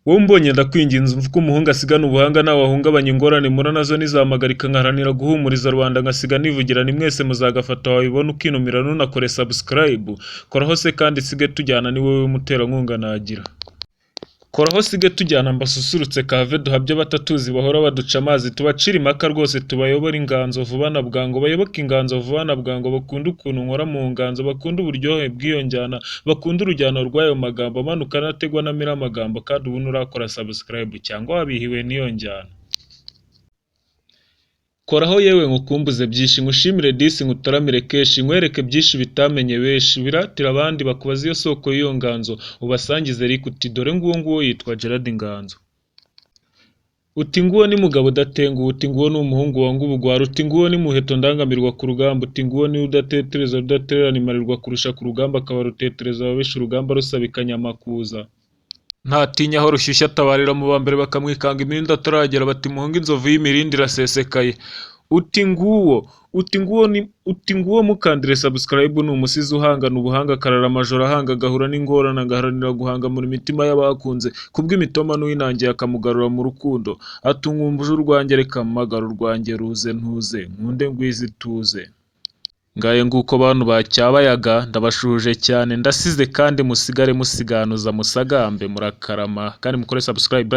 wowe umbonye ndakwinginze mvuga umuhungu asigana ubuhanga ntawahungabanya ingorane mpura nazo nizamagarika nkaharanira guhumuriza rubanda ngasiga nivugira ni mwese muzagafata wabibona ukinumira nunakore subscribe koraho se kandi sige tujyana ni wowe muterankunga nagira koraho sige tujyana mbasusurutse kave duhabye batatuzi bahora baduca amazi tubacira impaka rwose tubayobora inganzo vuba na bwango bayoboka inganzo vuba na bwango bakunda ukuntu nkora mu nganzo bakunda uburyohe bw'iyo njyana bakunda urujyano rw'ayo magambo amanuka nategwa namira amagambo kandi ubu nurakora subscribe cyangwa wabihiwe n'iyo njyana koraho yewe ngukumbuze byinshi ngushimire disi ngutaramire keshi nkwereke byinshi bitamenye beshi biratira abandi bakubaza iyo soko y'iyo nganzo ubasangize riko uti dore nguwo yitwa Gerard Nganzo uti nguwo ni mugabo udatenguha uti nguwo ni umuhungu wanga ubugwara uti nguwo ni muheto ndangamirwa ku rugamba uti nguwo ni udatetereza rudatererana imarirwa kurusha ku rugamba akaba rutetereza ababesha urugamba rusabikanya amakuza ntatinya aho rushyushya atabarira mu bambere bakamwikanga imirindi ataragera bati muhunga inzovu y'imirindi irasesekaye uti nguwo mukandire subscribe ni umusizi uhangana ubuhanga akarara amajoro ahanga agahura n'ingorane agaharanira guhanga mu mitima y'abakunze kubw'imitoma n'uwinangiye akamugarura mu rukundo atungumbuje urwanjye reka mpamagara urwanjye ruze ntuze nkunde ngwize tuze ngaye nguko bantu bacyabayaga ndabashuje cyane ndasize kandi musigare musiganuza musagambe murakarama kandi mukore subscribe